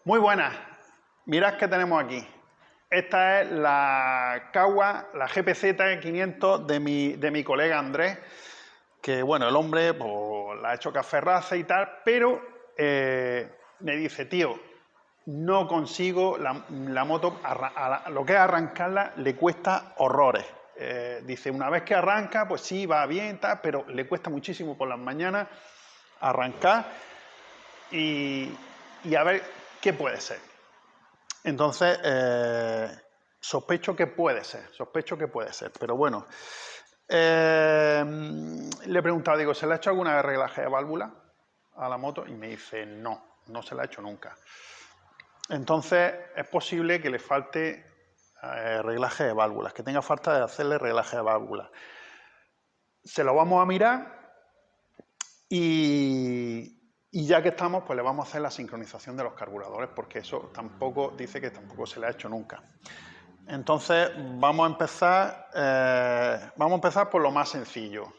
Muy buenas, mirad qué tenemos aquí. Esta es la Kawa, la GPZ 500 de mi colega Andrés, que bueno, el hombre pues, la ha hecho café raza y tal, pero me dice, tío, no consigo la moto, lo que es arrancarla le cuesta horrores. Dice, una vez que arranca, pues sí, va bien, tal, pero le cuesta muchísimo por las mañanas arrancar y a ver qué puede ser. Entonces, sospecho que puede ser, pero bueno. Le he preguntado, digo, ¿se le ha hecho alguna vez reglaje de válvula a la moto? Y me dice, no, no se la ha hecho nunca. Entonces, es posible que le falte reglaje de válvulas, que tenga falta de hacerle reglaje de válvulas. Se lo vamos a mirar y ya que estamos, pues le vamos a hacer la sincronización de los carburadores, porque eso tampoco, dice que tampoco se le ha hecho nunca. Entonces, vamos a empezar por lo más sencillo.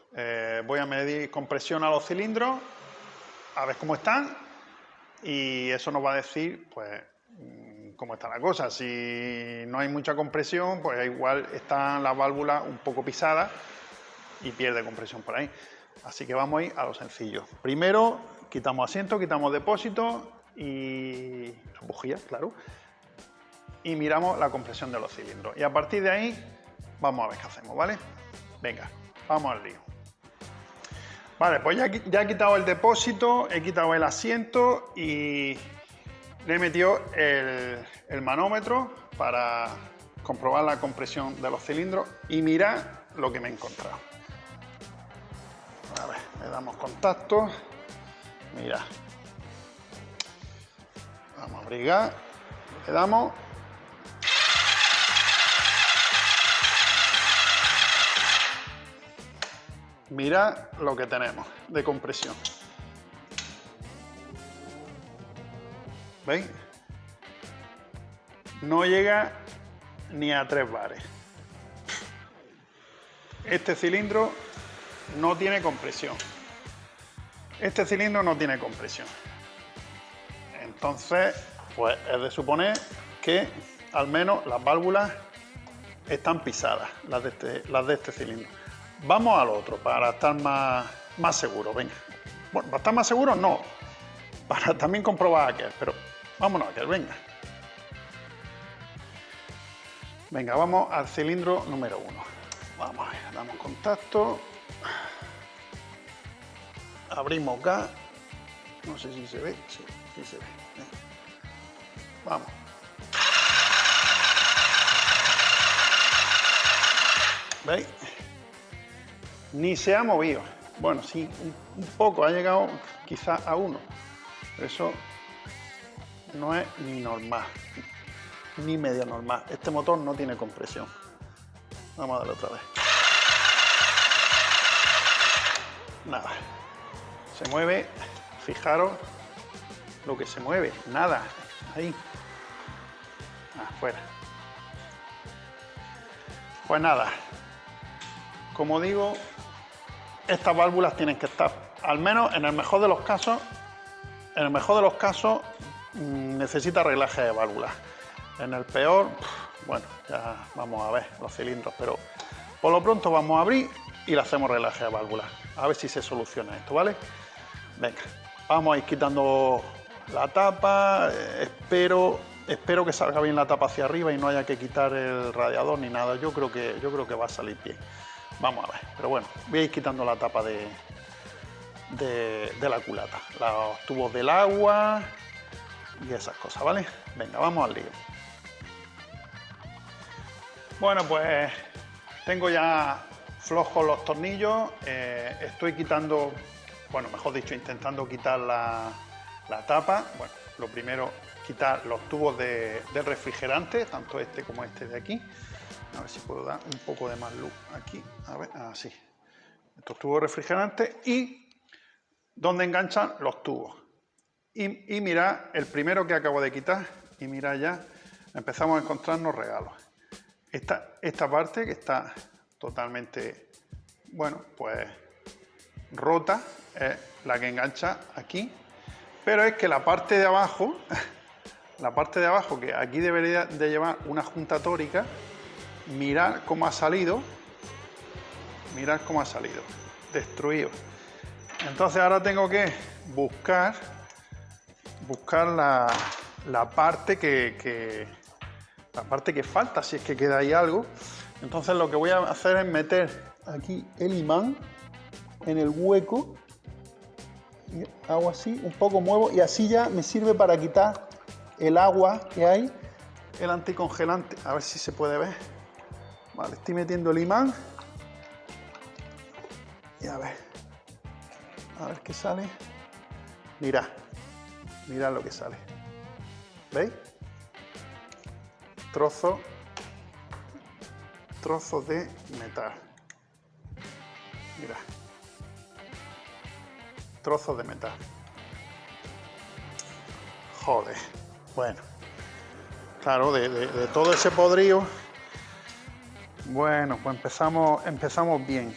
Voy a medir compresión a los cilindros, a ver cómo están, y eso nos va a decir, pues, cómo está la cosa. Si no hay mucha compresión, pues igual están las válvulas un poco pisadas y pierde compresión por ahí. Así que vamos a ir a lo sencillo. Primero, quitamos asiento, quitamos depósito y bujías, claro. Y miramos la compresión de los cilindros. Y a partir de ahí, vamos a ver qué hacemos, ¿vale? Venga, vamos al lío. Vale, pues ya he quitado el depósito, he quitado el asiento y le he metido el manómetro para comprobar la compresión de los cilindros y mirad lo que me he encontrado. A ver, le damos contacto. Mirad. Vamos a brigar. Le damos. Mirad lo que tenemos de compresión. ¿Veis? No llega ni a 3 bares. Este cilindro no tiene compresión. Este cilindro no tiene compresión. Entonces, pues es de suponer que al menos las válvulas están pisadas, las de este cilindro. Vamos al otro para estar más seguros, venga. Bueno, para estar más seguros no, para también comprobar aquel, pero vámonos a aquel, venga. Venga, vamos al cilindro número 1. Vamos a ver, damos contacto. Abrimos gas. No sé si se ve, sí se ve. Venga. Vamos. ¿Veis? Ni se ha movido. Bueno, sí, un poco, ha llegado quizás a 1. Eso no es ni normal, ni medio normal. Este motor no tiene compresión. Vamos a darle otra vez. Nada. Se mueve, fijaros lo que se mueve. Nada. Ahí. Afuera. Pues nada. Como digo, estas válvulas tienen que estar, al menos en el mejor de los casos, necesita reglaje de válvulas. En el peor, bueno, ya vamos a ver los cilindros, pero por lo pronto vamos a abrir y le hacemos reglaje de válvulas. A ver si se soluciona esto, ¿vale? Venga, vamos a ir quitando la tapa, espero que salga bien la tapa hacia arriba y no haya que quitar el radiador ni nada. Yo creo que va a salir bien. Vamos a ver, pero bueno, voy a ir quitando la tapa de la culata, los tubos del agua y esas cosas, ¿vale? Venga, vamos al lío. Bueno, pues tengo ya flojos los tornillos, estoy quitando, bueno, mejor dicho, intentando quitar la tapa. Bueno, lo primero, quitar los tubos del refrigerante, tanto este como este de aquí. A ver si puedo dar un poco de más luz aquí. A ver, así. Estos tubos refrigerantes y donde enganchan los tubos. Y mirad el primero que acabo de quitar y mirad ya, empezamos a encontrarnos regalos. Esta parte que está totalmente, bueno, pues rota, es la que engancha aquí. Pero es que la parte de abajo la parte de abajo, que aquí debería de llevar una junta tórica, mirad cómo ha salido, destruido. Entonces ahora tengo que buscar la parte que falta, si es que queda ahí algo. Entonces lo que voy a hacer es meter aquí el imán en el hueco y hago así, un poco muevo y así ya me sirve para quitar el agua que hay, el anticongelante. A ver si se puede ver. Vale, estoy metiendo el imán y a ver qué sale. Mirad lo que sale. ¿Veis? Trozos de metal. Mirad. Trozos de metal. Joder. Bueno. Claro, de todo ese podrío. Bueno, pues empezamos bien.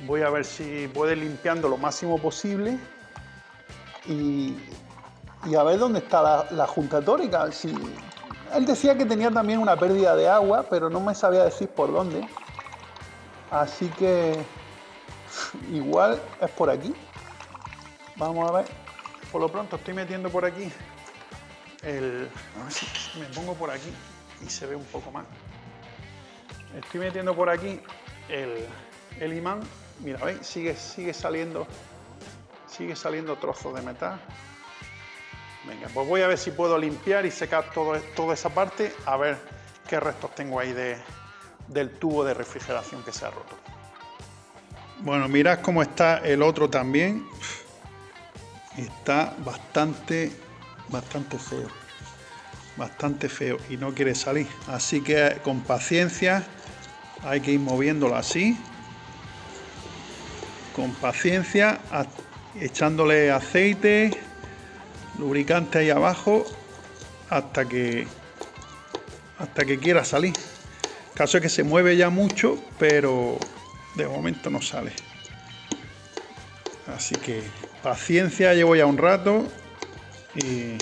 Voy a ver si puedo ir limpiando lo máximo posible y a ver dónde está la junta tórica. Si, él decía que tenía también una pérdida de agua, pero no me sabía decir por dónde. Así que igual es por aquí. Vamos a ver. Por lo pronto estoy metiendo por aquí a ver si me pongo por aquí y se ve un poco más. Estoy metiendo por aquí el imán. Mira, ¿veis? Sigue saliendo trozos de metal. Venga, pues voy a ver si puedo limpiar y secar toda esa parte, a ver qué restos tengo ahí del tubo de refrigeración que se ha roto. Bueno, mirad cómo está el otro también. Está bastante feo. Bastante feo y no quiere salir. Así que con paciencia hay que ir moviéndolo así. Con paciencia, echándole aceite, lubricante ahí abajo, hasta que quiera salir. El caso es que se mueve ya mucho, pero de momento no sale. Así que paciencia, llevo ya un rato y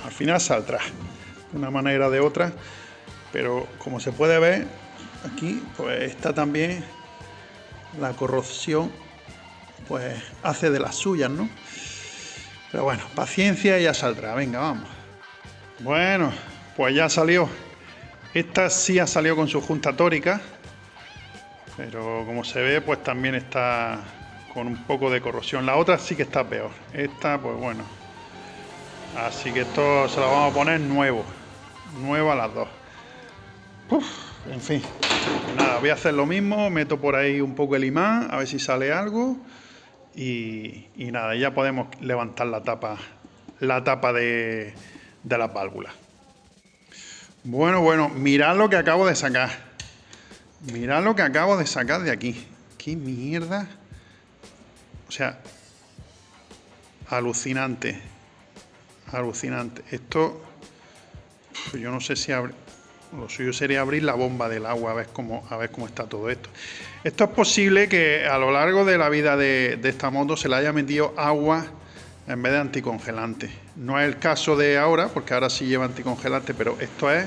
al final saldrá de una manera o de otra. Pero como se puede ver, aquí pues está también la corrosión, pues hace de las suyas, ¿no? Pero bueno, paciencia y ya saldrá. Venga, vamos. Bueno, pues ya salió. Esta sí ha salido con su junta tórica, pero como se ve, pues también está con un poco de corrosión. La otra sí que está peor. Esta, pues bueno. Así que esto se lo vamos a poner nuevo a las dos. En fin, nada, voy a hacer lo mismo. Meto por ahí un poco el imán, a ver si sale algo. Y nada, ya podemos levantar la tapa de las válvulas. Bueno, mirad lo que acabo de sacar. Mirad lo que acabo de sacar de aquí. ¡Qué mierda! O sea, alucinante. Esto, yo no sé si lo suyo sería abrir la bomba del agua a ver cómo está todo esto. Esto es posible que a lo largo de la vida de esta moto se le haya metido agua en vez de anticongelante. No es el caso de ahora, porque ahora sí lleva anticongelante, pero esto es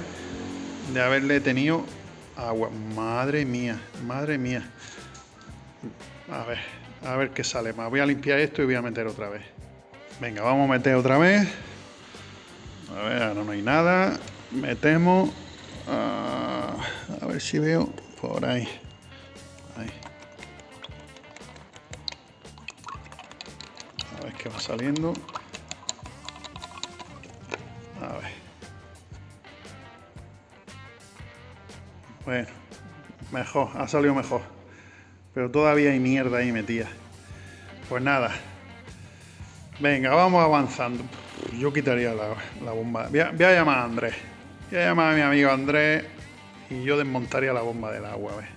de haberle tenido agua. Madre mía. A ver qué sale más. Voy a limpiar esto y voy a meter otra vez. Venga, vamos a meter otra vez. A ver, ahora no hay nada. Metemos. A ver si veo por ahí. A ver qué va saliendo. A ver. Bueno, mejor, ha salido mejor. Pero todavía hay mierda ahí metida. Pues nada. Venga, vamos avanzando. Yo quitaría la bomba. Voy a llamar a Andrés. Voy a llamar a mi amigo Andrés y yo desmontaría la bomba del agua. A ver.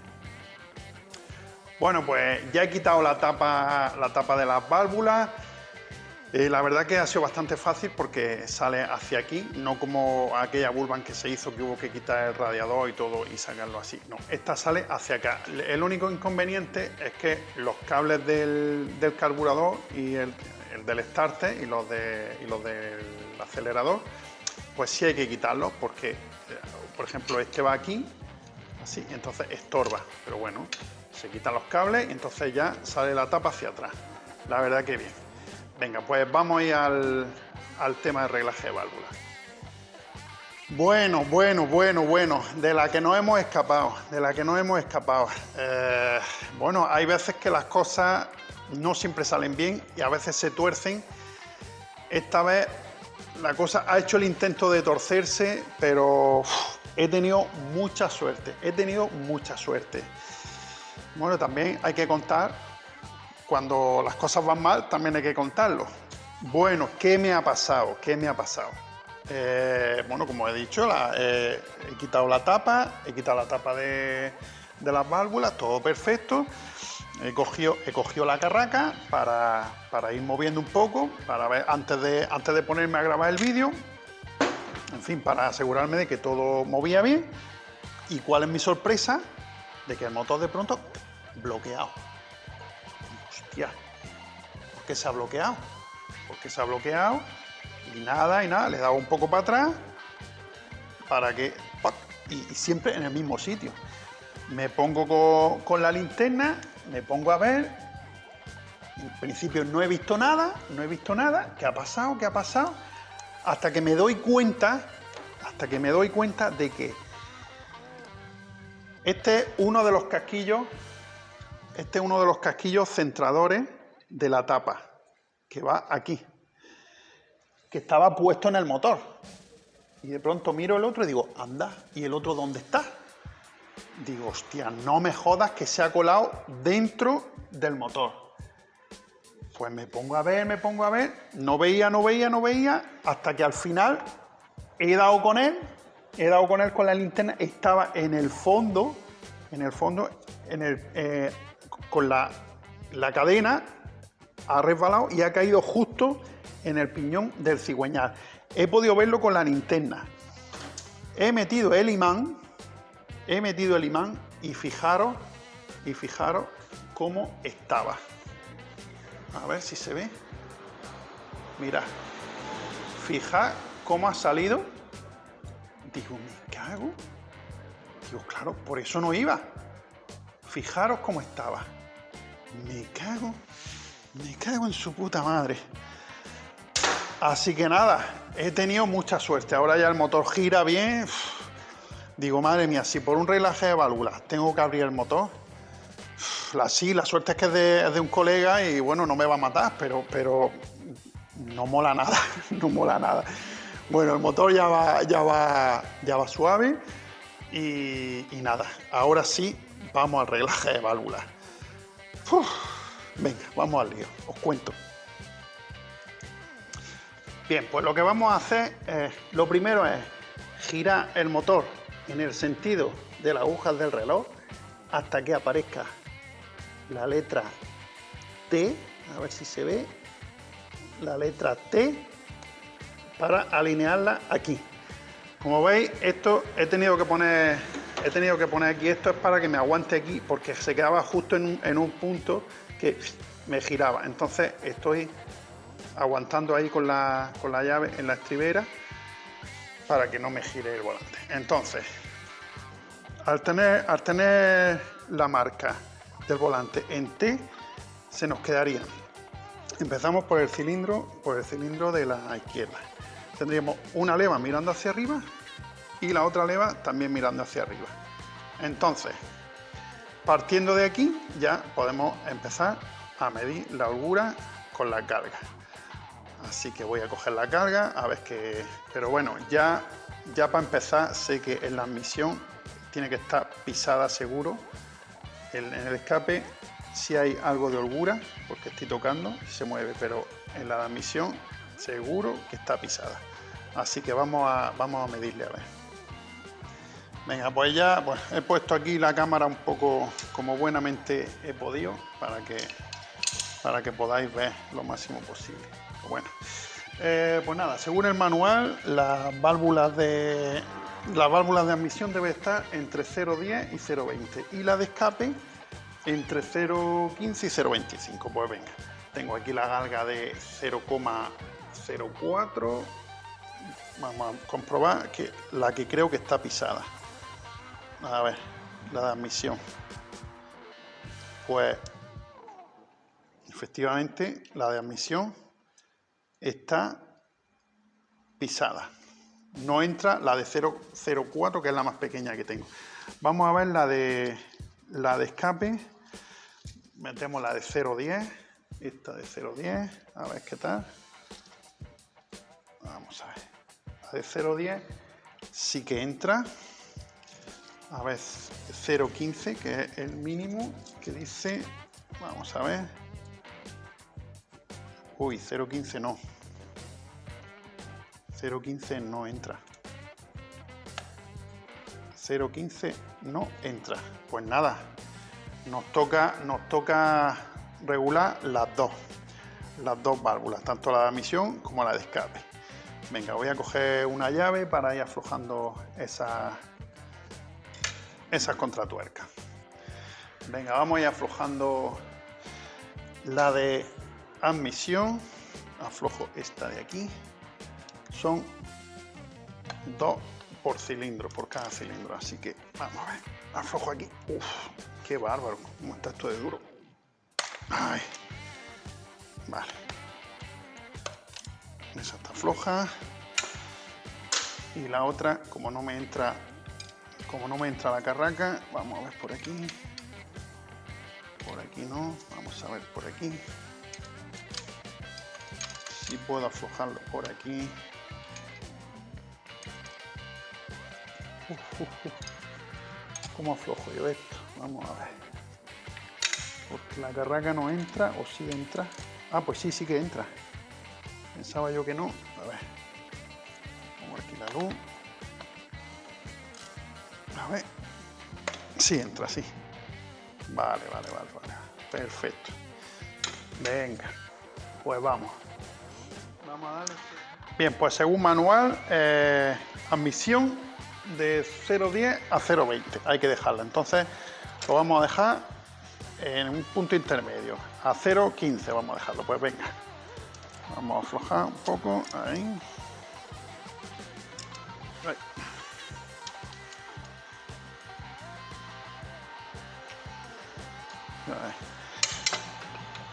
Bueno, pues ya he quitado la tapa de las válvulas. La verdad que ha sido bastante fácil porque sale hacia aquí, no como aquella Vulvan que se hizo que hubo que quitar el radiador y todo y sacarlo así. No, esta sale hacia acá. El único inconveniente es que los cables del carburador y el del starter y los del acelerador pues sí hay que quitarlo porque, por ejemplo, este va aquí, así, entonces estorba. Pero bueno, se quitan los cables y entonces ya sale la tapa hacia atrás. La verdad que bien. Venga, pues vamos a ir al tema de reglaje de válvulas. Bueno, de la que nos hemos escapado, bueno, hay veces que las cosas no siempre salen bien y a veces se tuercen. Esta vez la cosa ha hecho el intento de torcerse, pero he tenido mucha suerte, Bueno, también hay que contar, cuando las cosas van mal, también hay que contarlo. Bueno, ¿qué me ha pasado? Bueno, como he dicho, he quitado la tapa de las válvulas, todo perfecto. He cogido la carraca para ir moviendo un poco, para ver, antes de ponerme a grabar el vídeo, en fin, para asegurarme de que todo movía bien. ¿Y cuál es mi sorpresa? De que el motor de pronto bloqueado. Hostia, ¿por qué se ha bloqueado? Y nada, le he dado un poco para atrás para que... Y siempre en el mismo sitio. Me pongo con la linterna, me pongo a ver. En principio no he visto nada. ¿Qué ha pasado? Hasta que me doy cuenta de que este es uno de los casquillos centradores de la tapa, que va aquí, que estaba puesto en el motor. Y de pronto miro el otro y digo, anda, ¿y el otro dónde está? Digo, hostia, no me jodas que se ha colado dentro del motor. Pues me pongo a ver, no veía, hasta que al final he dado con él con la linterna, estaba en el fondo, con la cadena, ha resbalado y ha caído justo en el piñón del cigüeñal. He podido verlo con la linterna. He metido el imán y fijaros cómo estaba. A ver si se ve. Mirad. Fijad cómo ha salido. Digo, me cago. Digo, claro, por eso no iba. Fijaros cómo estaba. Me cago en su puta madre. Así que nada, he tenido mucha suerte. Ahora ya el motor gira bien. Digo, madre mía, si por un reglaje de válvulas tengo que abrir el motor, la suerte es que es de un colega y bueno, no me va a matar, pero no mola nada, Bueno, el motor ya va suave y nada, ahora sí vamos al reglaje de válvulas. Venga, vamos al lío, os cuento. Bien, pues lo que vamos a hacer lo primero es girar el motor en el sentido de las agujas del reloj hasta que aparezca la letra T, a ver si se ve, la letra T, para alinearla aquí. Como veis, esto he tenido que poner aquí, esto es para que me aguante aquí, porque se quedaba justo en un punto que me giraba. Entonces estoy aguantando ahí con la llave en la estribera para que no me gire el volante. Entonces, al tener la marca del volante en T, se nos quedaría. Empezamos por el cilindro de la izquierda. Tendríamos una leva mirando hacia arriba y la otra leva también mirando hacia arriba. Entonces, partiendo de aquí, ya podemos empezar a medir la holgura con la carga. Así que voy a coger la carga, a ver qué... Pero bueno, ya para empezar, sé que en la admisión tiene que estar pisada seguro. En el escape sí hay algo de holgura, porque estoy tocando y se mueve, pero en la admisión seguro que está pisada. Así que vamos a medirle a ver. Venga, pues ya he puesto aquí la cámara un poco como buenamente he podido para que podáis ver lo máximo posible. Bueno, pues nada, según el manual, las válvulas de admisión deben estar entre 0,10 y 0,20 y la de escape entre 0,15 y 0,25. Pues venga, tengo aquí la galga de 0,04 Vamos a comprobar que la que creo que está pisada. A ver, la de admisión. Pues efectivamente la de admisión está pisada. No entra la de 0,04, que es la más pequeña que tengo. Vamos a ver la de escape. Metemos la de 0,10. Esta de 0,10. A ver qué tal. Vamos a ver. La de 0,10 sí que entra. A ver, 0,15, que es el mínimo, que dice. Vamos a ver. Uy, 0,15 no. 0,15 no entra. 0,15 no entra. Pues nada, nos toca regular las dos válvulas, tanto la de admisión como la de escape. Venga, voy a coger una llave para ir aflojando esas contratuercas. Venga, vamos a ir aflojando la de admisión. Aflojo esta de aquí. Son 2 por cilindro, por cada cilindro. Así que vamos a ver. Aflojo aquí. Uf, qué bárbaro. ¿Cómo está esto de duro? Ay. Vale. Esa está floja. Y la otra, como no me entra la carraca, vamos a ver por aquí. Por aquí no. Vamos a ver por aquí. Si puedo aflojarlo por aquí. ¿Cómo aflojo yo esto? Vamos a ver. Porque la carraca no entra, o sí entra. Ah, pues sí que entra. Pensaba yo que no. A ver. Vamos aquí la luz. A ver. Sí entra, sí. Vale. Perfecto. Venga. Pues vamos. Vamos a darle. Bien, pues según manual, admisión de 0,10 a 0,20. Hay que dejarla. Entonces lo vamos a dejar en un punto intermedio. A 0,15 vamos a dejarlo. Pues venga. Vamos a aflojar un poco. Ahí.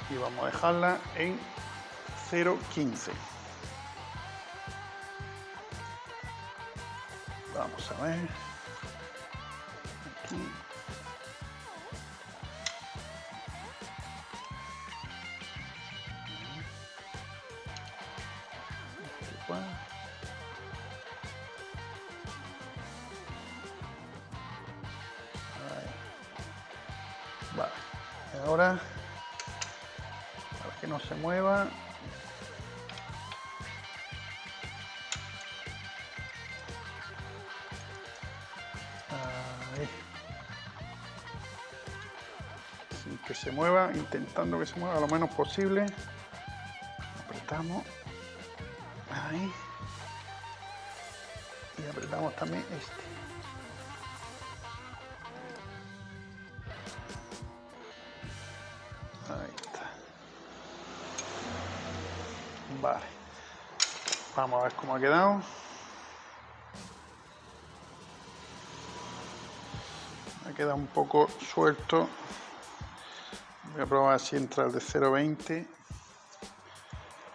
Y vamos a dejarla en 0,15. Vamos a ver. Aquí. Vale. Y ahora, para que no se mueva, ahí. Sin que se mueva, intentando que se mueva lo menos posible. Apretamos. Ahí. Y apretamos también este. Ahí está. Vale. Vamos a ver cómo ha quedado. Ha quedado un poco suelto. Voy a probar si entra el de 0,20.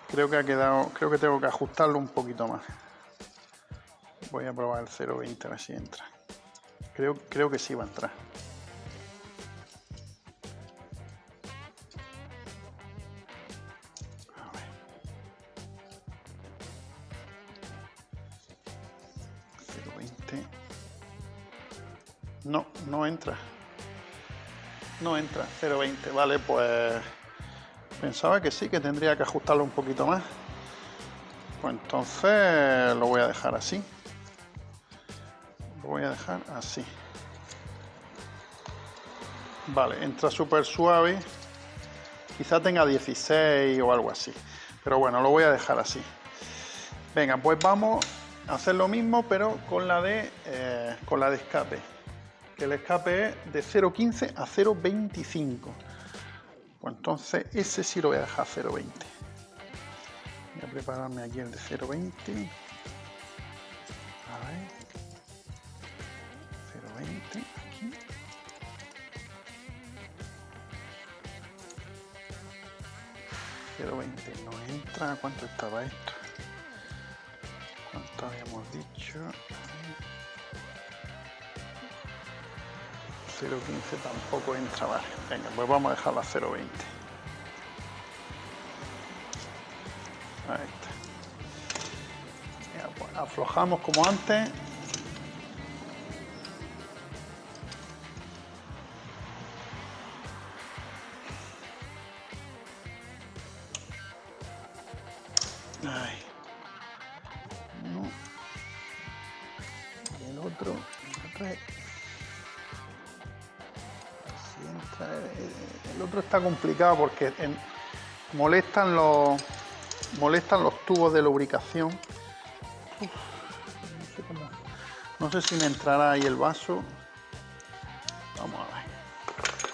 Creo que ha quedado. Creo que tengo que ajustarlo un poquito más. Voy a probar el 0,20 a ver si entra. Creo que sí va a entrar. A ver. 0,20. No entra. No entra. 0,20. Vale, pues pensaba que sí, que tendría que ajustarlo un poquito más. Pues entonces lo voy a dejar así. Lo voy a dejar así. Vale, entra súper suave. Quizá tenga 16 o algo así. Pero bueno, lo voy a dejar así. Venga, pues vamos a hacer lo mismo, pero con la de escape. Que el escape es de 0,15 a 0,25. Pues entonces ese sí lo voy a dejar a 0,20. Voy a prepararme aquí el de 0,20. entra. ¿Cuánto estaba esto? ¿Cuánto habíamos dicho? 0,15 tampoco entra, vale. Venga, pues vamos a dejarla a 0,20. Ahí está. Ya, pues aflojamos como antes. Ahí. Uno. Y el otro. Si entra, el otro está complicado porque molestan los tubos de lubricación. Uf, no sé si me entrará ahí el vaso. Vamos a ver.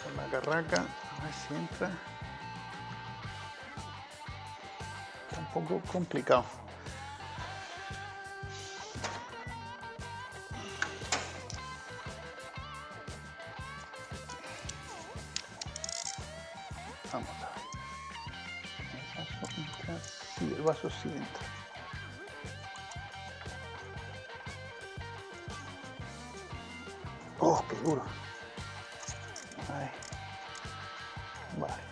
Con la carraca, a ver si entra. Está un poco complicado. Vamos a ver. ¿El vaso entra? Sí, el vaso sí entra. ¡Oh, qué duro! Ahí. Vale.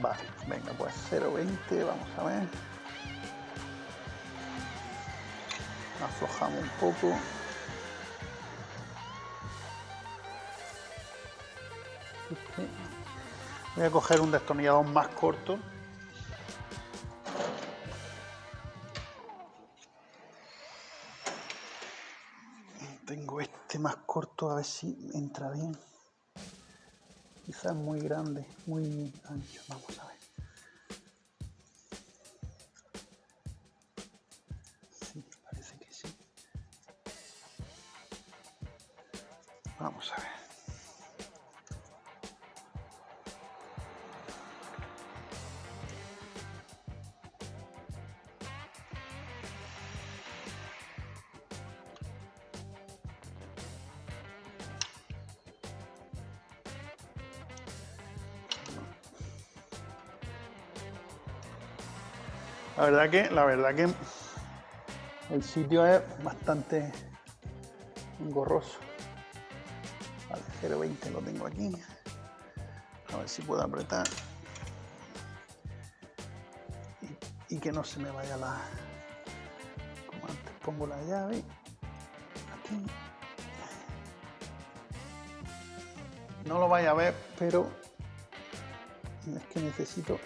Vale, venga, pues 0,20, vamos a ver. Aflojamos un poco. Voy a coger un destornillador más corto. Tengo este más corto, a ver si entra bien. Quizás muy grande, muy ancho. Vamos a ver. Sí, parece que sí. Vamos a ver. La verdad que el sitio es bastante engorroso. Vale, 0,20 lo tengo aquí. A ver si puedo apretar. Y que no se me vaya la... Como antes, pongo la llave. Aquí. No lo vaya a ver, pero es que necesito...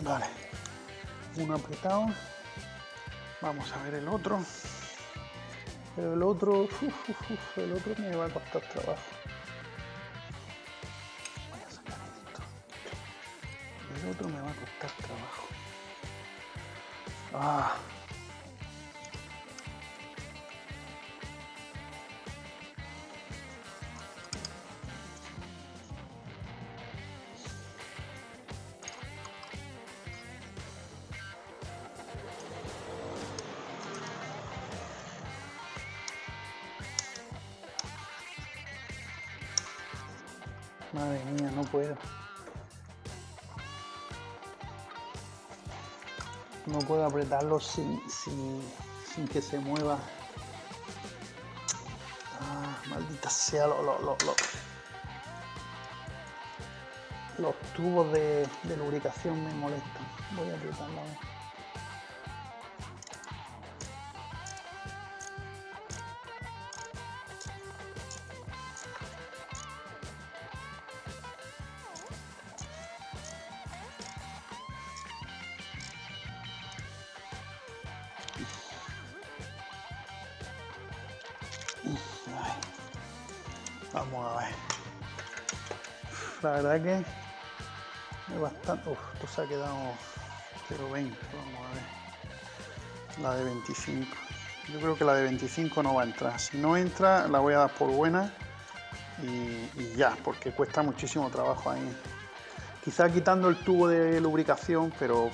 Vale, uno apretado. Vamos a ver el otro. Pero el otro me va a costar trabajo. Voy a sacar esto. El otro me va a costar trabajo. Ah. Madre mía, no puedo. No puedo apretarlo sin que se mueva. Ah, maldita sea, los tubos de lubricación me molestan. Voy a apretarlo a ver. Vamos a ver. La verdad que es bastante... Uf, esto se ha quedado... 0,20, vamos a ver. La de 25. Yo creo que la de 25 no va a entrar. Si no entra, la voy a dar por buena y ya, porque cuesta muchísimo trabajo ahí. Quizá quitando el tubo de lubricación, pero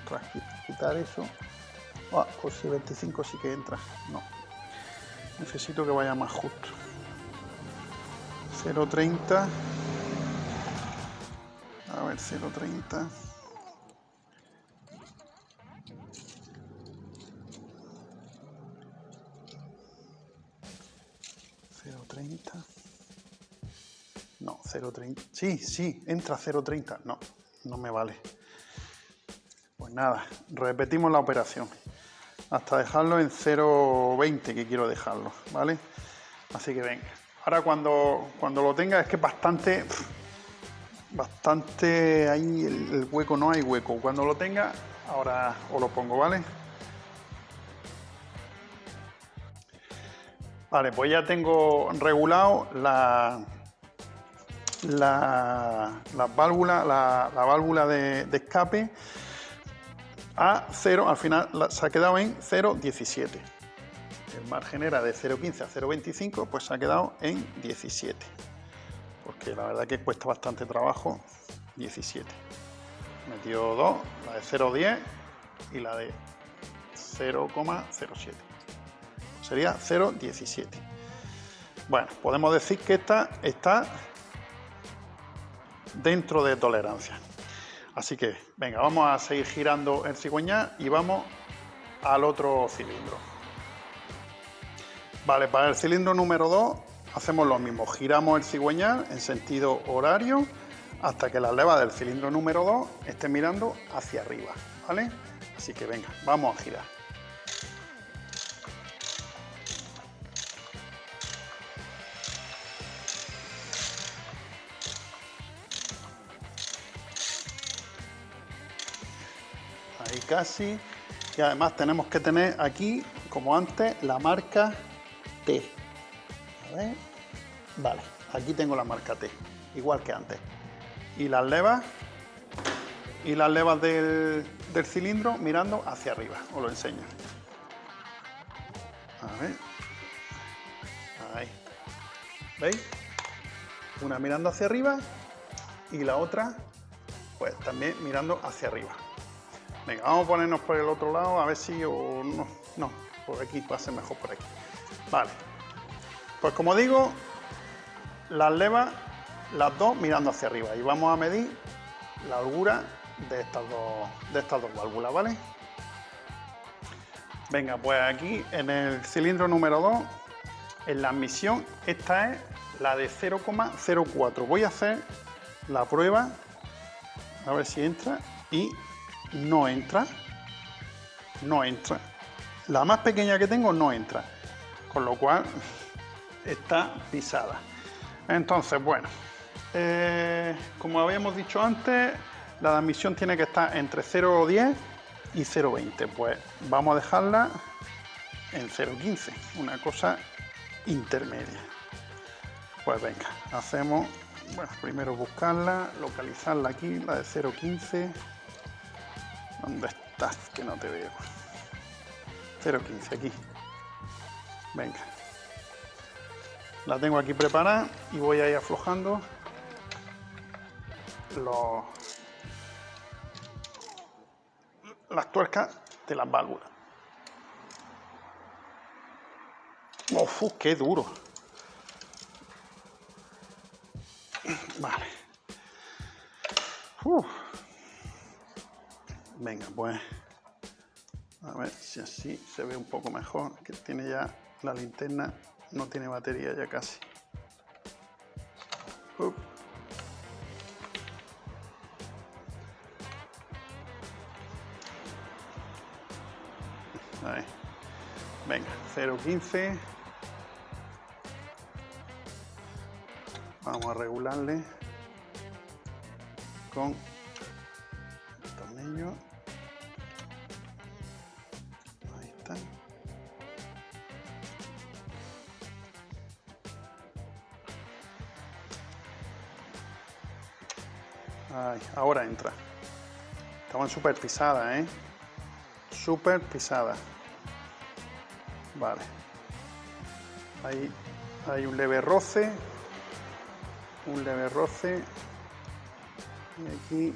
tras quitar eso, pues si 25 sí que entra. No, necesito que vaya más justo. 0,30. A ver, 0,30. 0,30. No, 0,30. Sí, entra 0,30. No, no me vale. Pues nada, repetimos la operación hasta dejarlo en 0,20 que quiero dejarlo, ¿vale? Así que venga. Ahora cuando lo tenga es que bastante ahí el hueco, no hay hueco. Cuando lo tenga, ahora os lo pongo, ¿vale? Vale, pues ya tengo regulado la válvula de escape a 0, al final se ha quedado en 0,17. El margen era de 0,15 a 0,25, pues se ha quedado en 17. Porque la verdad que cuesta bastante trabajo, 17. Metió dos, la de 0,10 y la de 0,07. Sería 0,17. Bueno, podemos decir que esta está dentro de tolerancia. Así que, venga, vamos a seguir girando el cigüeñal y vamos al otro cilindro. Vale, para el cilindro número 2 hacemos lo mismo. Giramos el cigüeñal en sentido horario hasta que las levas del cilindro número 2 estén mirando hacia arriba, ¿vale? Así que venga, vamos a girar. Ahí casi. Y además tenemos que tener aquí, como antes, la marca T. A ver. Vale, aquí tengo la marca T, igual que antes. Y las levas del cilindro mirando hacia arriba. Os lo enseño. A ver. Ahí. ¿Veis? Una mirando hacia arriba y la otra, pues también mirando hacia arriba. Venga, vamos a ponernos por el otro lado a ver si o no. No, por aquí va a ser mejor por aquí. Vale. Pues como digo, las levas, las dos mirando hacia arriba. Y vamos a medir la holgura de estas dos válvulas, ¿vale? Venga, pues aquí en el cilindro número 2, en la admisión, esta es la de 0,04. Voy a hacer la prueba, a ver si entra, y no entra. No entra. La más pequeña que tengo no entra, con lo cual está pisada. Entonces, bueno, como habíamos dicho antes, la admisión tiene que estar entre 0,10 y 0,20. Pues vamos a dejarla en 0,15, una cosa intermedia. Pues venga, hacemos, bueno, primero buscarla, localizarla aquí, la de 0,15. ¿Dónde estás? Que no te veo. 0,15, aquí. Venga. La tengo aquí preparada y voy a ir aflojando las tuercas de las válvulas. ¡Uf! ¡Qué duro! Vale. Venga, pues a ver si así se ve un poco mejor, que tiene ya la linterna, no tiene batería ya casi. Ahí. Venga, 0,15. Vamos a regularle con el tornillo. Ahí está. Ahí, ahora entra. Estaban súper pisadas, ¿eh? Súper pisadas. Vale. Hay un leve roce. Un leve roce. Y aquí.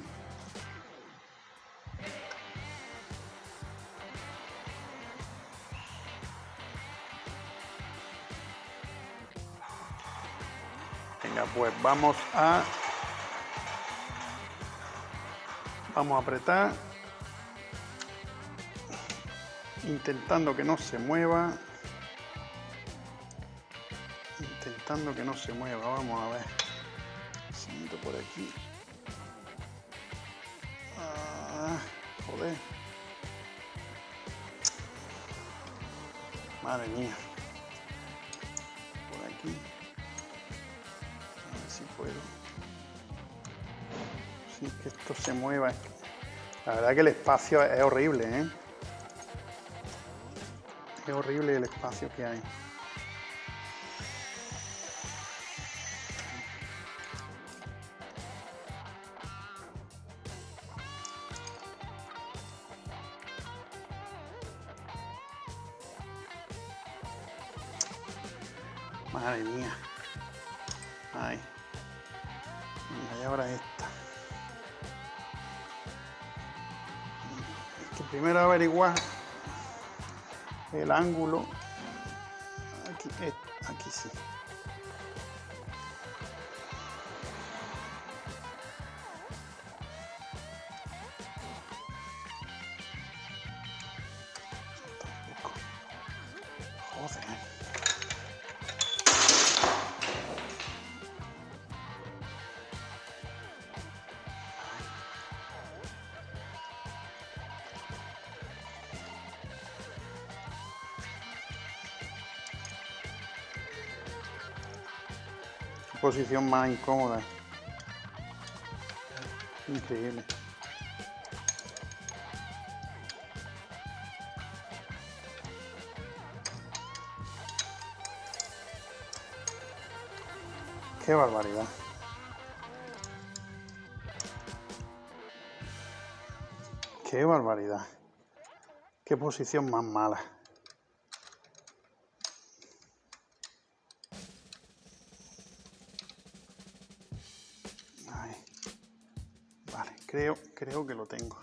Venga, pues vamos a apretar, intentando que no se mueva, vamos a ver, si meto por aquí, joder, madre mía, por aquí, a ver si puedo, sí, que esto se mueva, la verdad que el espacio es horrible, ¿eh? Es horrible el espacio que hay. Madre mía. Ahí. Y ahora esta. Es que primero averiguar el ángulo. Aquí sí. Joder. Posición más incómoda. Increíble. Qué barbaridad. Qué barbaridad. Qué posición más mala. Ahí. Vale, creo que lo tengo.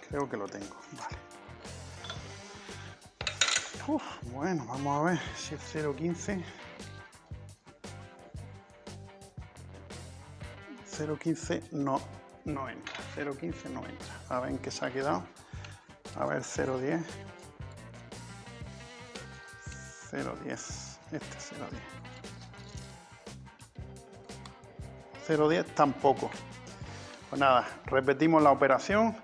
Creo que lo tengo, vale. Bueno, vamos a ver si el 0.15. 0.15 no entra. 0.15 no entra. A ver en qué se ha quedado. A ver, 0.10. 0.10. Este es 0.10. 0.10 tampoco. Pues nada, repetimos la operación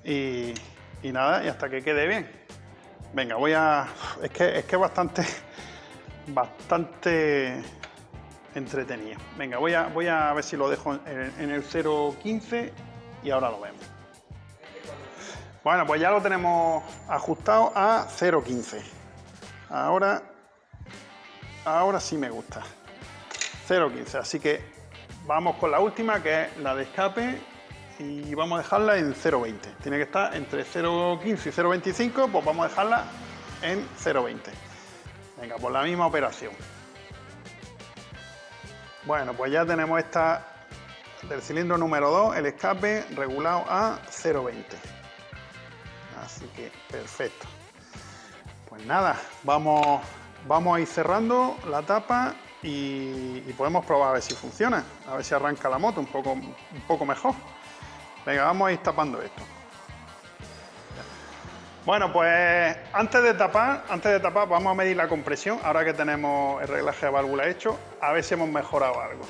y nada, y hasta que quede bien. Venga, es que es bastante entretenido. Venga, voy a ver si lo dejo en el 0.15 y ahora lo vemos. Bueno, pues ya lo tenemos ajustado a 0.15. Ahora sí me gusta. 0.15, así que vamos con la última, que es la de escape, y vamos a dejarla en 0.20. Tiene que estar entre 0.15 y 0.25, pues vamos a dejarla en 0.20. Venga, por la misma operación. Bueno, pues ya tenemos esta del cilindro número 2, el escape regulado a 0.20. Así que perfecto. Pues nada, vamos a ir cerrando la tapa y podemos probar a ver si funciona, a ver si arranca la moto un poco mejor. Venga, vamos a ir tapando esto. Bueno, pues antes de tapar vamos a medir la compresión, ahora que tenemos el reglaje de válvula hecho, a ver si hemos mejorado algo.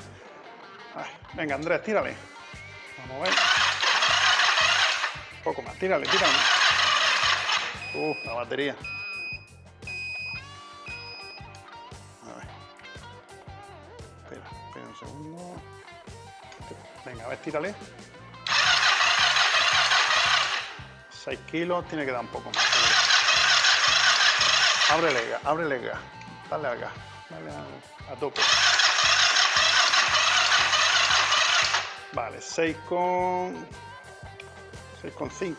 Venga, Andrés, tírale. Vamos a ver. Un poco más, tírale. La batería. A ver. Espera un segundo. Venga, a ver, tírale. 6 kilos, tiene que dar un poco más. ábrele gas. Dale al gas. Dale a tope. Vale, 6,5.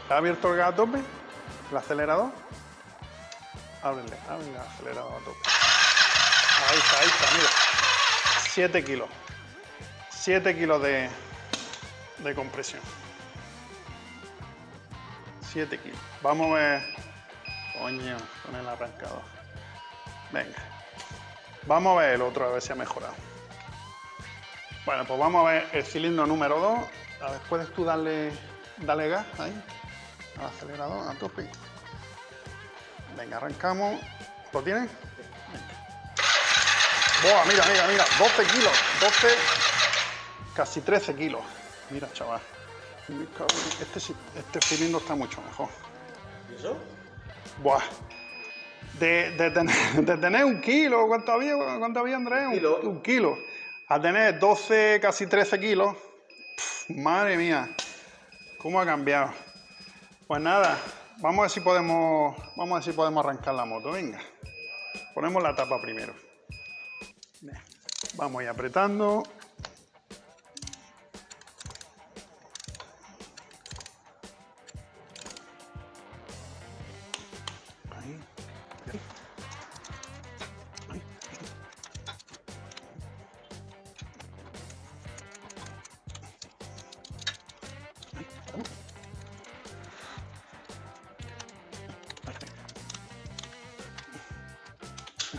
¿Está abierto el gas a tope? ¿El acelerador? Ábrele el acelerador a tope. Ahí está, mira. 7 kilos. 7 kilos de compresión. 7 kilos. Vamos a ver. Coño, con el arrancador. Venga. Vamos a ver el otro, a ver si ha mejorado. Bueno, pues vamos a ver el cilindro número 2. A ver, ¿puedes tú darle gas ahí? Al acelerador, a tope. Venga, arrancamos. ¿Lo tienes? Venga. ¡Buah! Mira. 12 kilos. 12, casi 13 kilos. Mira, chaval. Este cilindro está mucho mejor. ¿Y eso? Buah. De tener 1 kilo, ¿cuánto había Andrés? 1 kilo. A tener 12, casi 13 kilos. Madre mía. ¿Cómo ha cambiado? Pues nada, vamos a ver si podemos arrancar la moto. Venga. Ponemos la tapa primero. Vamos a ir apretando.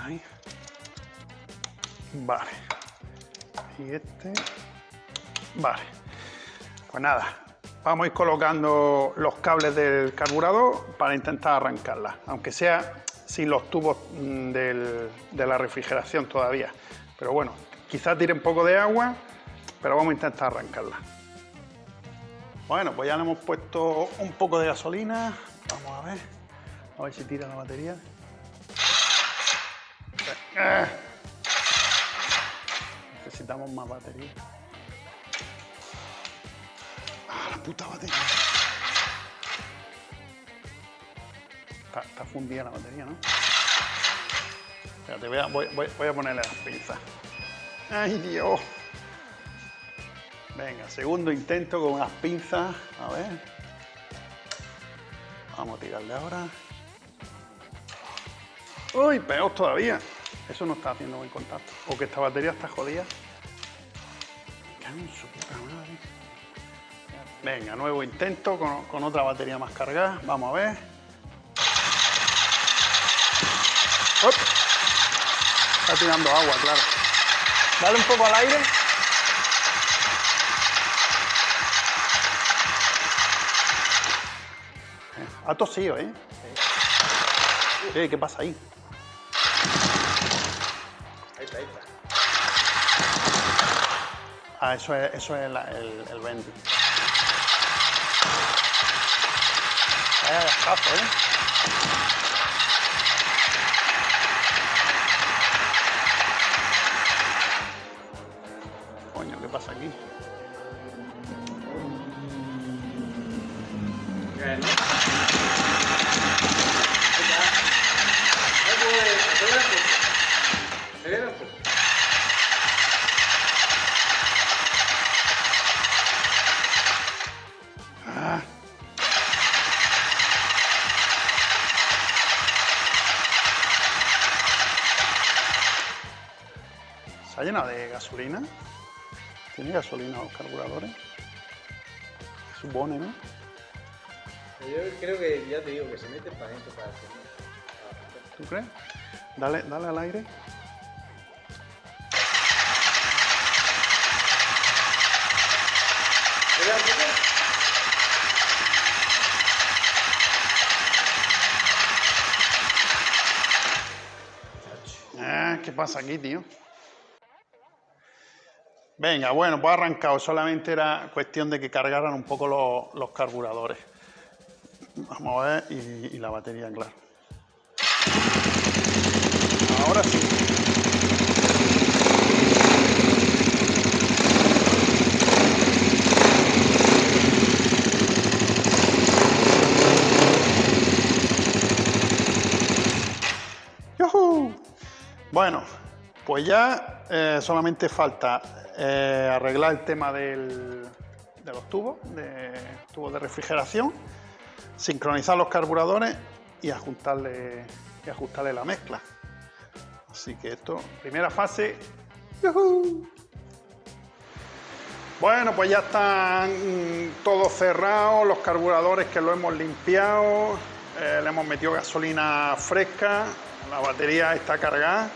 Ahí. Vale. Y este. Vale. Pues nada. Vamos a ir colocando los cables del carburador para intentar arrancarla. Aunque sea sin los tubos de la refrigeración todavía. Pero bueno, quizás tire un poco de agua, pero vamos a intentar arrancarla. Bueno, pues ya le hemos puesto un poco de gasolina. Vamos a ver si tira la batería. Necesitamos más batería. La puta batería. Está fundida la batería, ¿no? Espérate, voy a ponerle las pinzas. ¡Ay, Dios! Venga, segundo intento con unas pinzas. A ver. Vamos a tirarle ahora. ¡Uy, peor todavía! Eso no está haciendo buen contacto. O que esta batería está jodida. ¡Qué su puta madre! Venga, nuevo intento con otra batería más cargada. Vamos a ver. ¡Op! Está tirando agua, claro. Dale un poco al aire. Ha tosido, ¿eh? ¿Qué pasa ahí? Ahí está. Ah, eso es el Bendy. Vaya gastazo, ¿eh? Coño, ¿qué pasa aquí? Bueno. Acelera un poco. ¿Se ha llenado de gasolina? ¿Tiene gasolina los carburadores? Supone, ¿no? Yo creo que, ya te digo, que se meten para adentro para hacer. ¿Tú crees? Dale al aire. ¿Acelera un poco? ¿Qué pasa aquí, tío? Venga, bueno, pues ha arrancado. Solamente era cuestión de que cargaran un poco los carburadores. Vamos a ver, y la batería, claro. Ahora sí. Bueno, pues ya solamente falta arreglar el tema de los tubos de refrigeración, sincronizar los carburadores y ajustarle la mezcla. Así que esto, primera fase. ¡Yujú! Bueno, pues ya están todos cerrados, los carburadores que lo hemos limpiado, le hemos metido gasolina fresca, la batería está cargada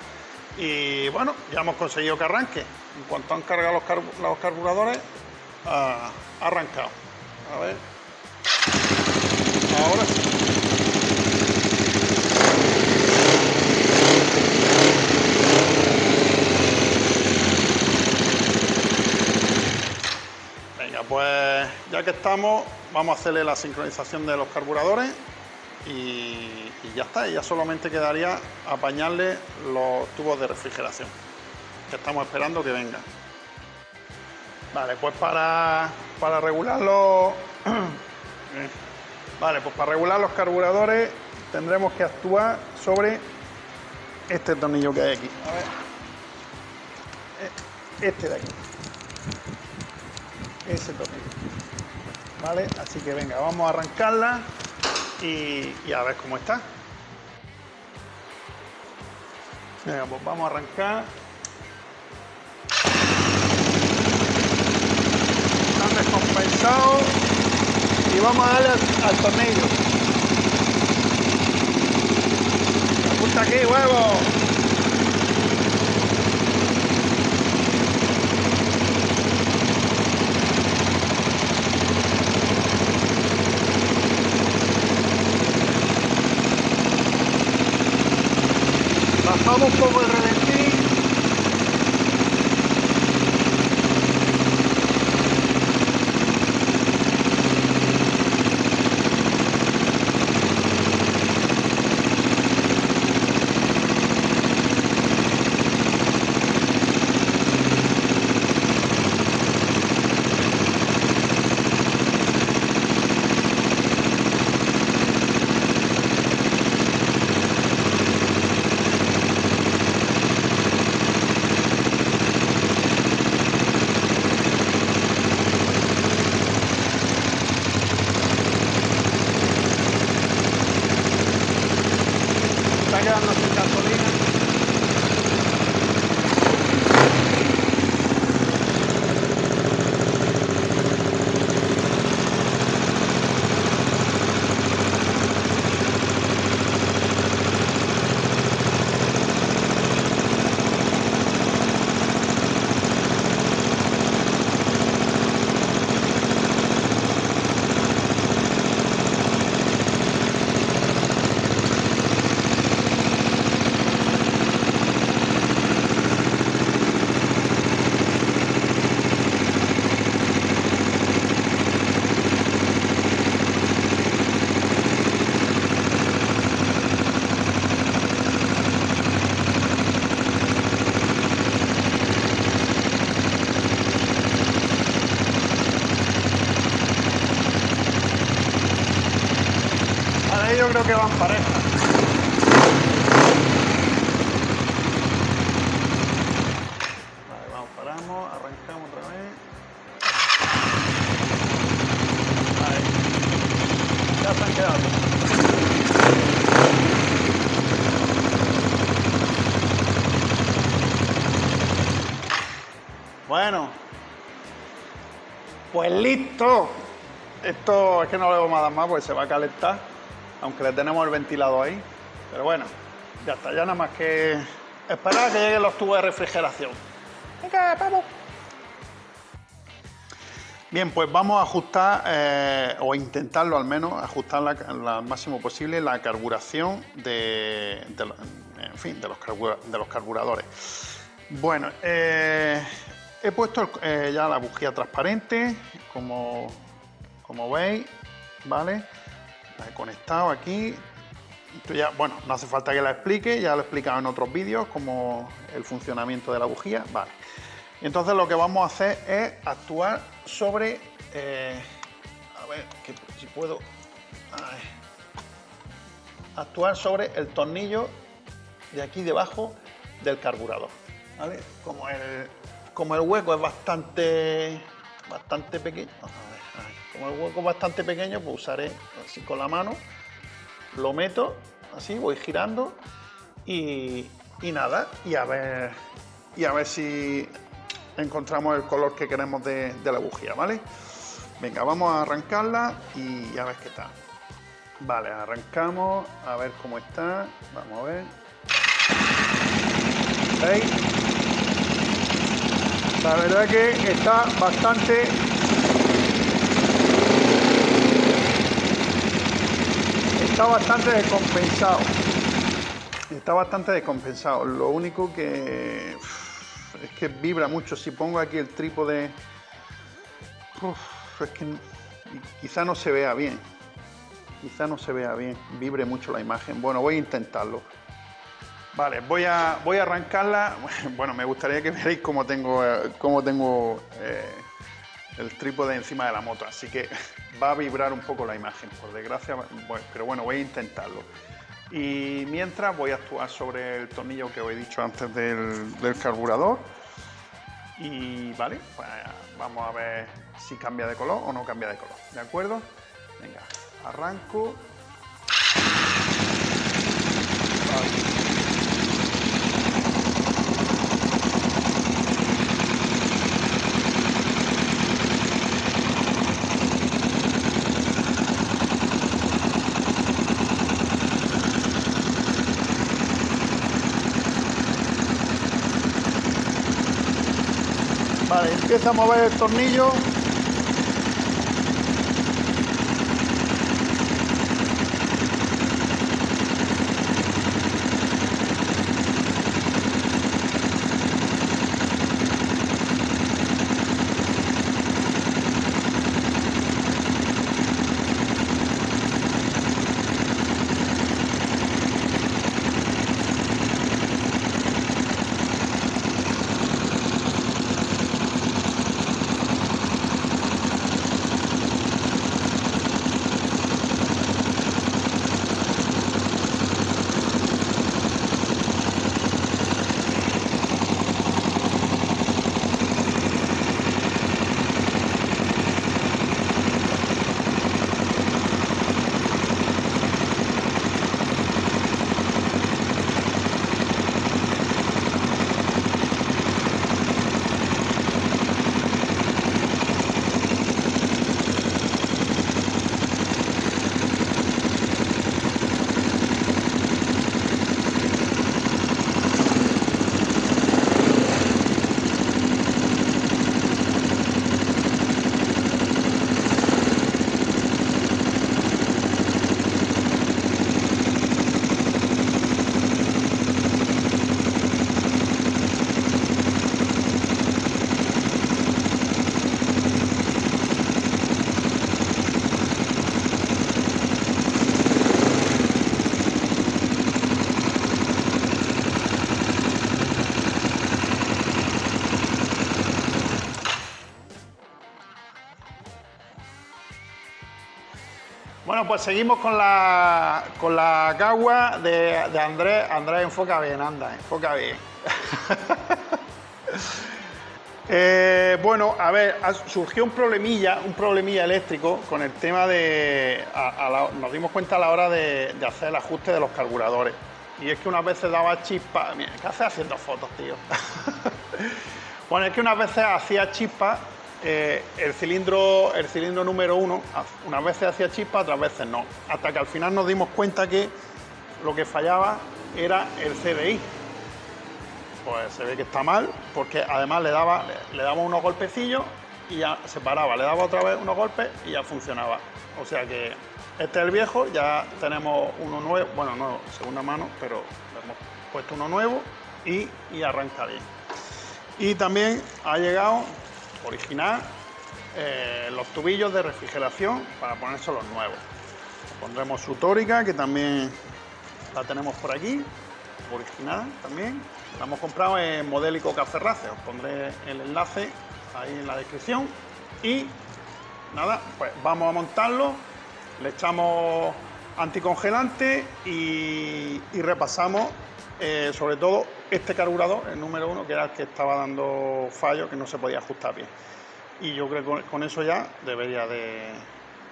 y bueno, ya hemos conseguido que arranque. En cuanto han cargado los carburadores, ha arrancado. A ver. Ahora sí. Venga, pues ya que estamos, vamos a hacerle la sincronización de los carburadores y ya está. Y ya solamente quedaría apañarle los tubos de refrigeración, que estamos esperando que vengan. Vale, pues para regularlo. Vale, pues para regular los carburadores tendremos que actuar sobre este tornillo que hay aquí. A ver. Este de aquí. Ese tornillo. Vale, así que venga, vamos a arrancarla y a ver cómo está. Venga, pues vamos a arrancar. Están descompensados y vamos a darle al tornillo. Apunta aquí, huevo. Bajamos un poco el reventín. Está quedando sin gasolina. Ahora yo creo que van parejas. Vale, vamos, paramos, arrancamos otra vez. Ahí. Ya se han quedado. Bueno, pues listo. Esto es que no le vamos a dar más porque se va a calentar, aunque le tenemos el ventilador ahí. Pero bueno, ya está, ya nada más que esperar a que lleguen los tubos de refrigeración. Venga, vamos. Bien, pues vamos a ajustar, o intentarlo al menos, ajustar al máximo posible la carburación de los carburadores. Bueno, he puesto ya la bujía transparente, como veis, ¿vale? La he conectado aquí. Esto ya, bueno, no hace falta que la explique, ya lo he explicado en otros vídeos, como el funcionamiento de la bujía, vale. Y entonces lo que vamos a hacer es actuar sobre, a ver, si puedo, actuar sobre el tornillo de aquí debajo del carburador, ¿vale? Como el hueco es bastante pequeño, como el hueco es bastante pequeño, pues usaré así con la mano, lo meto así, voy girando y nada, y a ver si encontramos el color que queremos de la bujía, ¿vale? Venga, vamos a arrancarla y a ver qué tal. Vale, arrancamos, a ver cómo está, vamos a ver. ¿Veis? La verdad que está bastante descompensado. Está bastante descompensado. Lo único que es que vibra mucho. Si pongo aquí el trípode, es que quizá no se vea bien. Vibre mucho la imagen. Bueno, voy a intentarlo. Vale, voy a arrancarla. Bueno, me gustaría que veáis cómo tengo el trípode encima de la moto, así que va a vibrar un poco la imagen, por desgracia, pero bueno, voy a intentarlo. Y mientras voy a actuar sobre el tornillo que os he dicho antes del carburador. Y vale, pues vamos a ver si cambia de color o no cambia de color, ¿de acuerdo? Venga, arranco. Vale. Vale, empieza a mover el tornillo. Bueno, pues seguimos con la cagua de Andrés. Andrés, enfoca bien, anda, enfoca bien. Bueno, a ver, surgió un problemilla eléctrico con el tema de... nos dimos cuenta a la hora de hacer el ajuste de los carburadores. Y es que unas veces daba chispa... Mira, ¿qué haces haciendo fotos, tío? Bueno, es que unas veces hacía chispa el cilindro número 1, unas veces hacía chispa, otras veces no. Hasta que al final nos dimos cuenta que lo que fallaba era el CDI. Pues se ve que está mal, porque además le daba unos golpecillos y ya se paraba, le daba otra vez unos golpes y ya funcionaba. O sea que este es el viejo, ya tenemos uno nuevo, bueno, no, segunda mano, pero le hemos puesto uno nuevo y arranca bien. Y también ha llegado, original, los tubillos de refrigeración para ponerse los nuevos. Pondremos su tórica, que también la tenemos por aquí, original también. La hemos comprado en Modélico Caferrace, os pondré el enlace ahí en la descripción. Y nada, pues vamos a montarlo, le echamos anticongelante y repasamos sobre todo este carburador, el número 1, que era el que estaba dando fallo, que no se podía ajustar bien. Y yo creo que con eso ya debería de...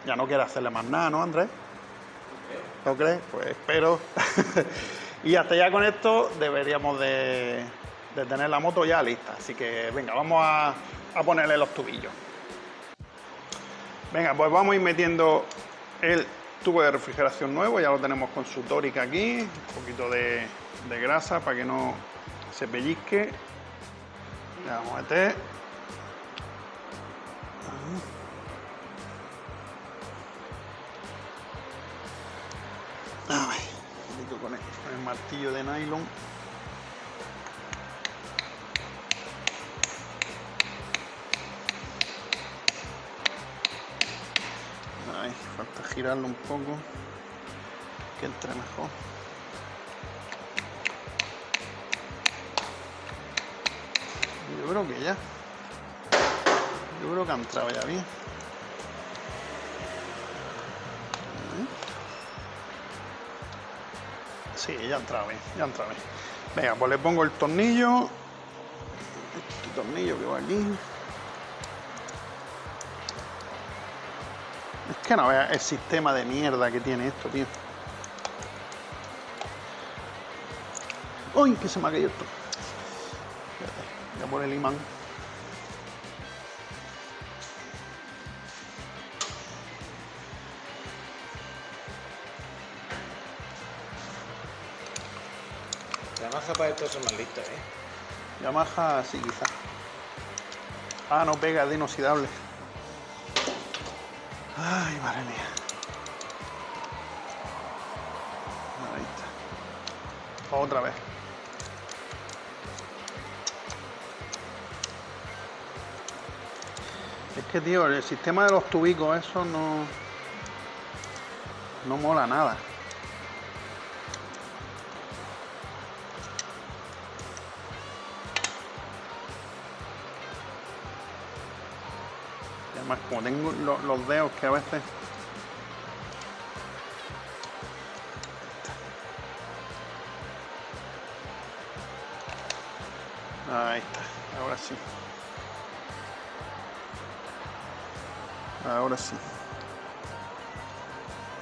Ya no quiero hacerle más nada, ¿no, Andrés? ¿No crees? Pues espero. Y hasta ya con esto deberíamos de tener la moto ya lista. Así que venga, vamos a ponerle los tubillos. Venga, pues vamos a ir metiendo el tubo de refrigeración nuevo. Ya lo tenemos con su tórica aquí. Un poquito de grasa para que no se pellizque. Ya vamos a meter. Con el martillo de nylon. Ahí, falta girarlo un poco, que entre mejor. Yo creo que ya. Yo creo que ha entrado ya bien. Sí, ya ha entrado bien, ya ha entrado bien. Venga, pues le pongo el tornillo. Este tornillo que va aquí. Es que no veas el sistema de mierda que tiene esto, tío. ¡Uy! Que se me ha caído esto. Espérate, voy a poner el imán. Yamaha para esto son más listos, Yamaha, sí, quizás. Ah, no pega, es de inoxidable. Ay, madre mía. Ahí está. Otra vez. Es que, tío, el sistema de los tubicos, eso no mola nada. Además, como tengo los dedos que a veces... Ahí está, ahora sí. Ahora sí.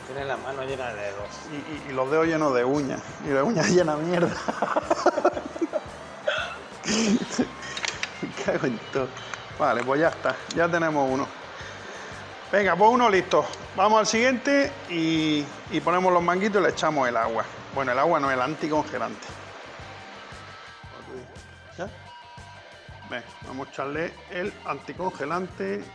Tienes la mano llena de dedos. Y los dedos llenos de uñas. Y las uñas llenas de mierda. Me cago en todo. Vale, pues ya está. Ya tenemos uno. Venga, pues uno listo. Vamos al siguiente y ponemos los manguitos y le echamos el agua. Bueno, el agua no, el anticongelante. ¿Ya? Venga, vamos a echarle el anticongelante.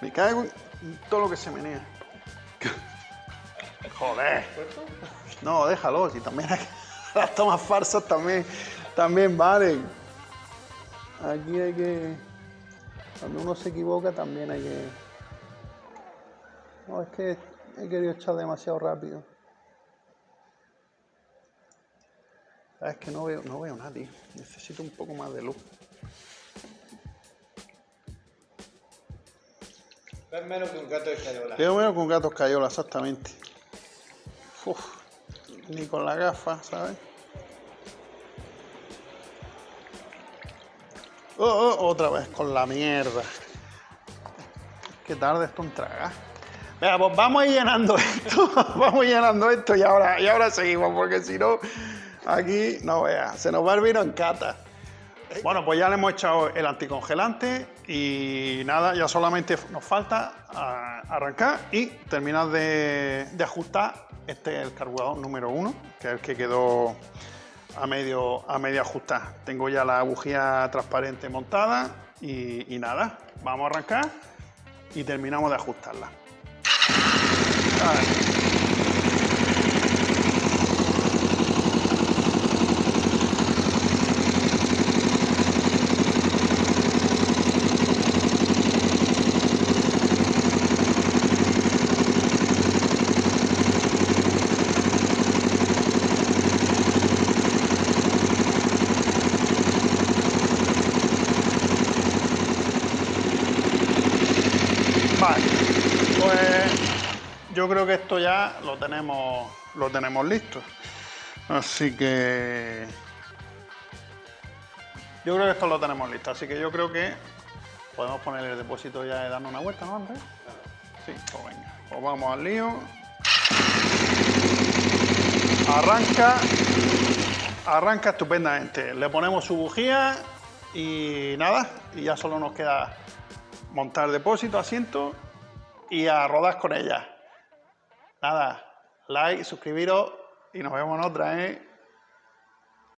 Me cago en todo lo que se menea. Joder. No, déjalo, si también las tomas falsas también valen. Aquí hay que... Cuando uno se equivoca también hay que... No, es que he querido echar demasiado rápido. Es que no veo nada, tío. Necesito un poco más de luz. Es menos que un gato de escayola. Veo menos que un gato escayola, exactamente. Uf, ni con la gafa, ¿sabes? Otra vez con la mierda. Qué tarde esto en tragar. Venga, pues vamos a ir llenando esto. Vamos llenando esto y ahora seguimos, porque si no, aquí no veas, se nos va el vino en cata. Bueno, pues ya le hemos echado el anticongelante y nada, ya solamente nos falta arrancar y terminar de ajustar. Este es el carburador número 1, que es el que quedó a medio ajustar. Tengo ya la bujía transparente montada y nada, vamos a arrancar y terminamos de ajustarla. Vale. Vale, pues yo creo que esto ya lo tenemos listo. Así que yo creo que esto lo tenemos listo. Así que yo creo que podemos poner el depósito ya y darnos una vuelta, ¿no, Andrés? Sí, pues venga. Pues vamos al lío. Arranca estupendamente. Le ponemos su bujía y nada, y ya solo nos queda montar depósito, asiento y a rodar con ella. Nada, like, suscribiros y nos vemos en otra, ¿eh?